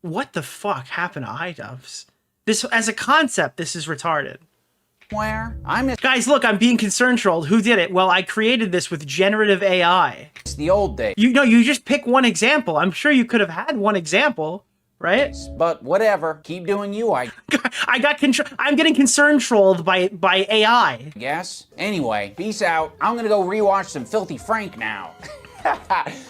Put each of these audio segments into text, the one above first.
What the fuck happened to Idubbz? This, as a concept, this is retarded. Where I miss Guys, look, I'm being concern trolled. Who did it? Well, I created this with generative AI. the old days, You know, you just pick one example. I'm sure you could have had one example, right? but whatever. Keep doing you, I I'm getting concern trolled by AI. guess. Anyway, peace out. I'm gonna go rewatch some Filthy Frank now.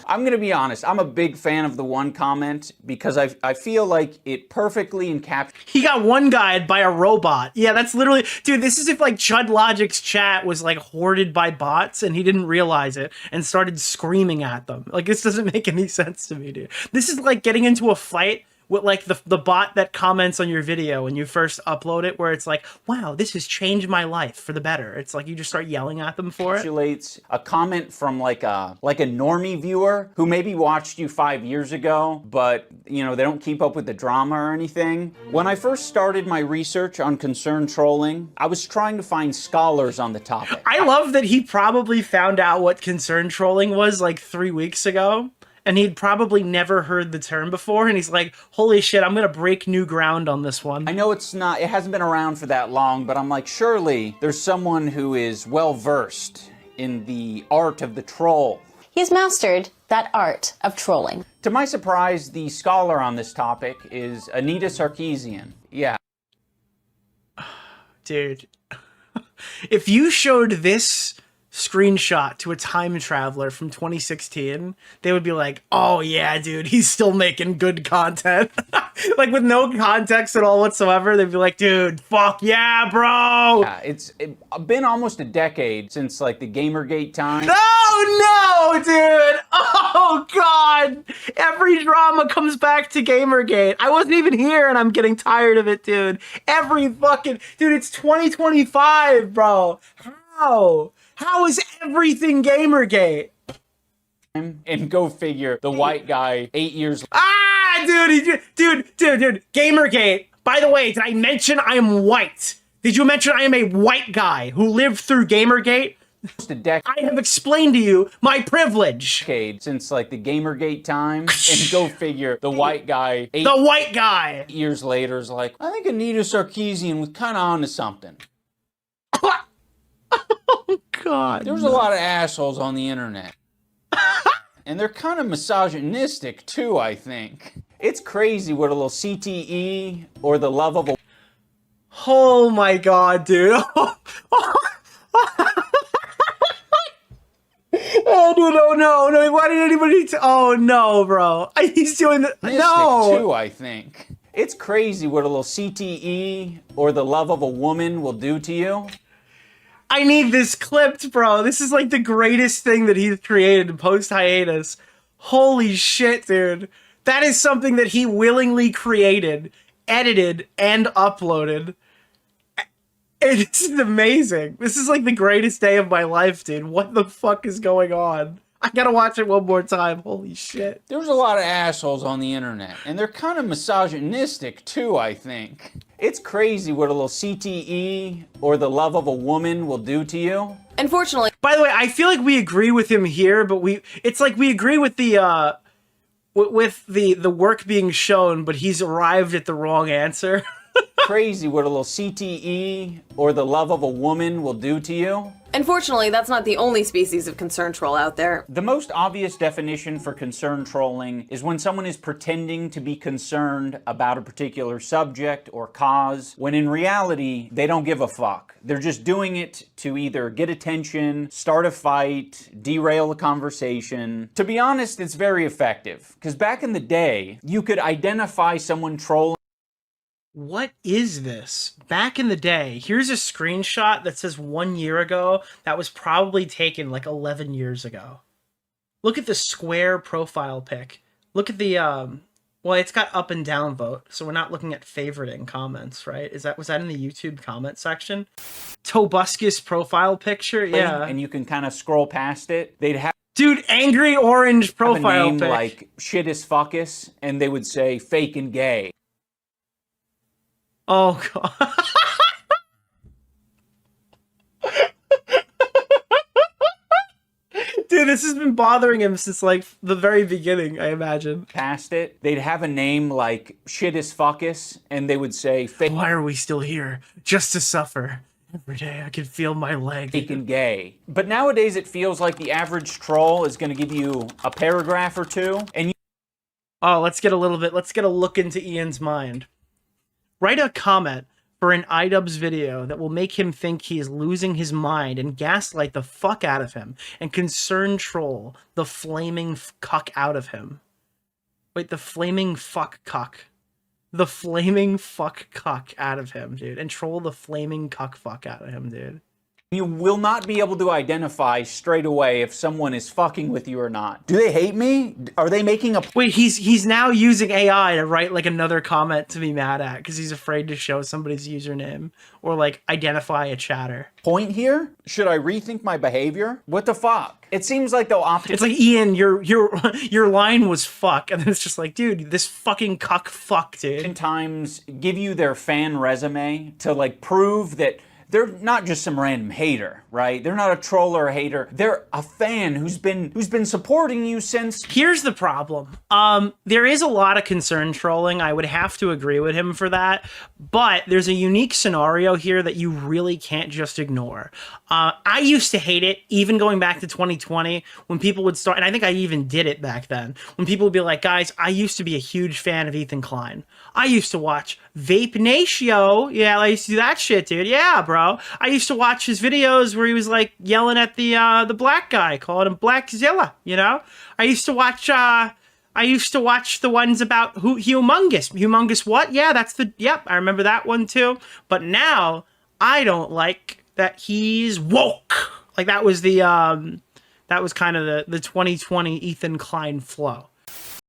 I'm gonna be honest, I'm a big fan of the one comment because I feel like it perfectly encapsulates. He got one guyed by a robot. Yeah, that's literally, dude, this is if like Chud Logic's chat was like hoarded by bots and he didn't realize it and started screaming at them. Like, this doesn't make any sense to me, dude. This is like getting into a fight with like the bot that comments on your video when you first upload it, where it's like, wow, this has changed my life for the better. It's like you just start yelling at them for it. A comment from like a normie viewer who maybe watched you 5 years ago, but you know, they don't keep up with the drama or anything. When I first started my research on concern trolling, I was trying to find scholars on the topic. I love that he probably found out what concern trolling was like 3 weeks ago, and he'd probably never heard the term before, and he's like, holy shit, I'm gonna break new ground on this one. I know it hasn't been around for that long, but I'm like, surely there's someone who is well versed in the art of the troll. He's mastered that art of trolling. To my surprise, the scholar on this topic is Anita Sarkeesian. Yeah. Dude, if you showed this screenshot to a time traveler from 2016, they would be like, oh yeah, dude, he's still making good content. Like, with no context at all whatsoever, they'd be like, dude, fuck yeah, bro. Yeah, it's been almost a decade since like the Gamergate time. Oh no, dude. Oh god. Every drama comes back to Gamergate. I wasn't even here and I'm getting tired of it, dude. Every fucking, dude, it's 2025, bro. How is everything Gamergate? And go figure, the white guy 8 years Dude, Gamergate. By the way, did I mention I am white? Did you mention I am a white guy who lived through Gamergate? I have explained to you my privilege. Since like the Gamergate time, and go figure, the white guy 8 years later is like, I think Anita Sarkeesian was kind of onto something. Oh god. There's a lot of assholes on the internet. And they're kind of misogynistic too, I think. It's crazy what a little CTE or the love of a... Oh my god, dude. Oh, dude, oh no, why did anybody... Oh no, bro. He's doing the... No! too, I think. It's crazy what a little CTE or the love of a woman will do to you. I need this clipped, bro. This is like the greatest thing that he's created post-hiatus. Holy shit, dude. That is something that he willingly created, edited, and uploaded. This is amazing. This is like the greatest day of my life, dude. What the fuck is going on? I gotta watch it one more time. Holy shit. There's a lot of assholes on the internet, and they're kind of misogynistic too, I think. It's crazy what a little CTE or the love of a woman will do to you. Unfortunately. By the way, I feel like we agree with him here, but it's like we agree with the work being shown, but he's arrived at the wrong answer. Crazy what a little CTE or the love of a woman will do to you. Unfortunately, that's not the only species of concern troll out there. The most obvious definition for concern trolling is when someone is pretending to be concerned about a particular subject or cause, when in reality, they don't give a fuck. They're just doing it to either get attention, start a fight, derail a conversation. To be honest, it's very effective, because back in the day, you could identify someone trolling. What is this? Back in the day, here's a screenshot that says 1 year ago. That was probably taken like 11 years ago. Look at the square profile pic. Look at the, well, it's got up and down vote, so we're not looking at favoriting comments, right? Was that in the YouTube comment section? Tobuscus profile picture, yeah. And you can kind of scroll past it. They'd have... Dude, angry orange profile a name pic. Like shit is fuckus, and they would say fake and gay. Oh god. Dude, this has been bothering him since like the very beginning, I imagine. past it, they'd have a name like Shit is Fuckus, and they would say Why are we still here? Just to suffer. Every day I can feel my leg. fake and gay. But nowadays it feels like the average troll is going to give you a paragraph or two, and Oh, let's get a look into Ian's mind. Write a comment for an Idubbz video that will make him think he is losing his mind and gaslight the fuck out of him and concern troll the flaming cuck out of him. Wait, the flaming fuck cuck. The flaming fuck cuck out of him, dude. And troll the flaming cuck fuck out of him, dude. you will not be able to identify straight away if someone is fucking with you or not. Do they hate me? Are they making a Wait, he's now using AI to write like another comment to be mad at because he's afraid to show somebody's username or like identify a chatter. point here? Should I rethink my behavior? What the fuck? It seems like they'll opt It's like, Ian, your line was fuck, and then it's just like, dude, this fucking cuck fuck, dude. times give you their fan resume to like prove that they're not just some random hater, right? They're not a troll or a hater. They're a fan who's been supporting you since. Here's the problem. There is a lot of concern trolling. I would have to agree with him for that. But there's a unique scenario here that you really can't just ignore. I used to hate it, even going back to 2020, when people would start, and I think I even did it back then, when people would be like, guys, I used to be a huge fan of Ethan Klein. I used to watch Vape Natio. Yeah, I used to do that shit, dude. Yeah, bro. I used to watch his videos where he was like yelling at the black guy, calling him Blackzilla, you know? I used to watch the ones about Humongous what? Yeah, yep, I remember that one too. But now I don't like that he's woke. Like that was kind of the 2020 Ethan Klein flow.